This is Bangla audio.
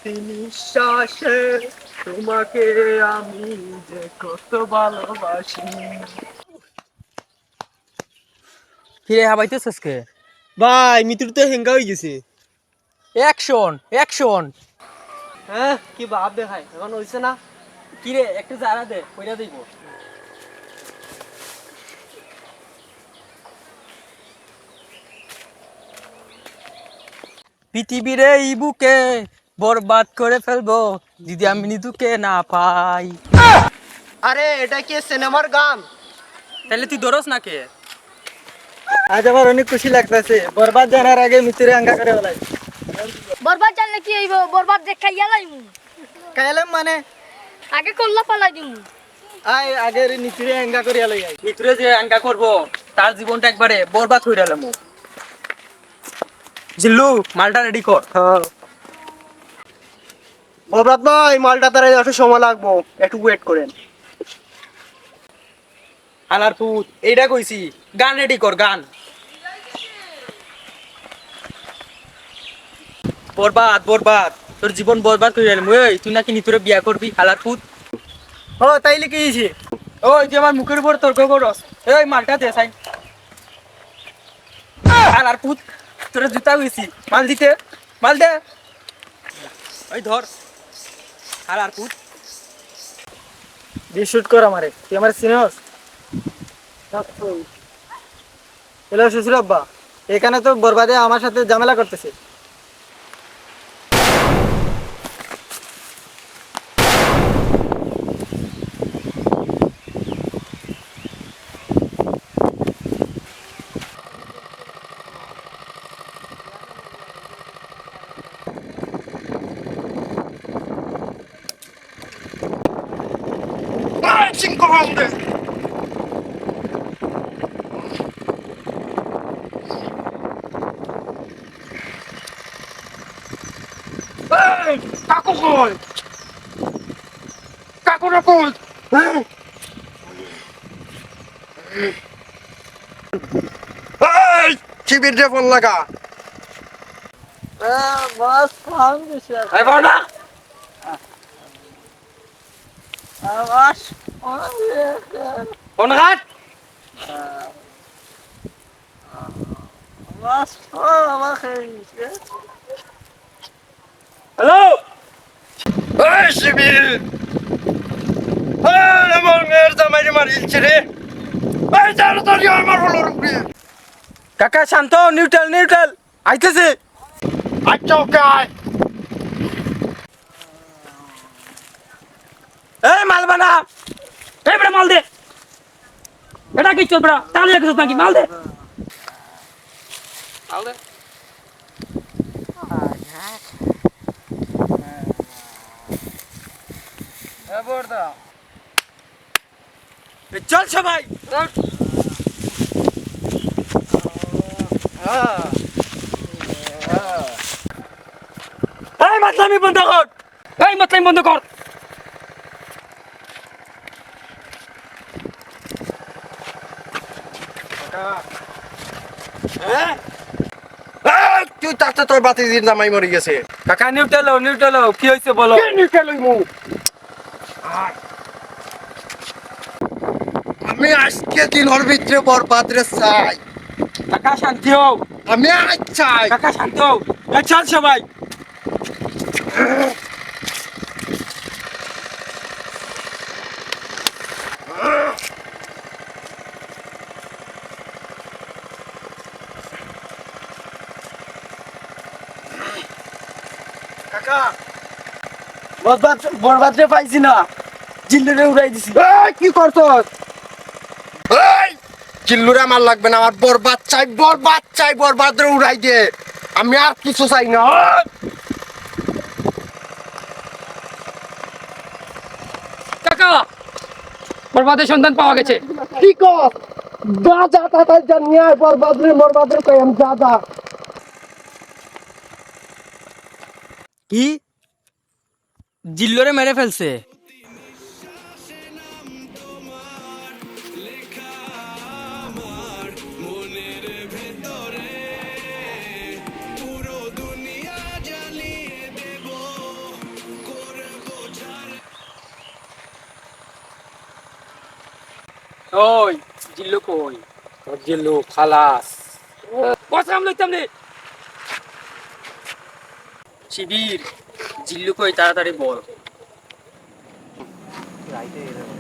প্রতি নিঃশ্বাসে তোমাকে আমি যে কত ভালোবাসি। কিরে হাবাইতেছিস কে? ভাই মিত্র তো হেঙ্গা হয়ে গেছে। Action action. হ্যাঁ কি ভাব দেখায় এখন হইছে না। কিরে একটু জারা দে, কইরা দিব। পৃথিবীর এই বুকে বরবাদ করে ফেলবো যদি আমি নিতুকে না পাই। আরে এটা কি সিনেমার গান? তাহলে তুই ধরস না কে? আজ আমার অনেক খুশি লাগতেছে, বরবাদ জানার আগে মিত্রে হাঙ্গা করে বলাই। বরবাদ জানলে কি হইব? বরবাদ দেখা ইয়ালাইমু। কাইলাম মানে আগে কল্লা পালাই দিমু। আয় আগের মিত্রে হাঙ্গা করে লই আই। ভিতরে যে আঙ্কা করবো তার জীবনটা একবারে বরবাদ হয়ে গেল। জিল্লু মালটা রেডি কর। হ্যাঁ বরবাদ ভাই, মালটা তারা একটু সময় লাগবো, একটু ওয়েট করেন। আলার পুত এইটা কইছি, গান রেডি কর গান। বরবাদ বরবাদ, তোর জীবন বরবাদ করে গেল। ওই তুই নাকি নিতুরে বিয়া করবি আলার পুত। ও তাইলে কি হয়েছে? ওই তুই আমার মুখের উপর তর্ক করস। এই মালটা দে সাই। আলার পুত তোর জুতা হইছি, মাল দিতে, মাল দে। ওই ধর আলার পুত। দিয়ে শুট কর আমারে, তুই আমার সিনিয়র। হ্যালো শ্বশুর আব্বা, এখানে তো বরবাদে আমার সাথে ঝামেলা করতেছে। কাকু কই? কাকু না কই? এই শিবির যে ফোন লাগা। বস ফোন দিছে। এই বল না। Boss phone cut. বস আমাকে হ্যালো। এই শিবির, আমার মেয়ের জামাইরে মারিলছে রে। এই তাড়াতাড়ি আমার হলো রুপি। কাকা শান্ত, নিউট্রাল নিউট্রাল আইতেছে। আচ্ছা ওকে আয়। এই মাল বানা, এই বড় মাল দে। এটা কি চল বড়, তাহলে কিছু নাকি মাল দে। মাল দে। বর্দা চল সবাই। এই মাতলামি বন্ধ কর, এই মাতলামি বন্ধ কর। তুই তাতে তোর বাতিজির জামাই মরে গেছে। কাকা নিউট্রাল নিউট্রাল, কি হয়েছে বলো। আমি আজকে দিনের ভিতরে বরবাদরে চাই। কাকা শান্তি হও, আমি আজ চাই। কাকা শান্ত হও। এই চল সবাই। কাকা বরবাদরে পাইছি না, জিল্লুরে উড়াই দিছি। কি করছস? এই চিল্লুরে আমার লাগবে না, আমার বরবাদ চাই, বরবাদ চাই, বরবাদরে উড়াই দে। আমি আর কিছু চাই না। কাকা বরবাদের সন্ধান পাওয়া গেছে। কি কর? যা যা তাড়াতাড়ি যা নিয়ে আয়, বরবাদরে কই আমি যা যা। কি? জিল্লুরে মেরে ফেলছে? ওই জিল্লু কই জিল্লু খালাস বসরাম লইতাম রে শিবির জিল্লু কই তাড়াতাড়ি বল রাইতে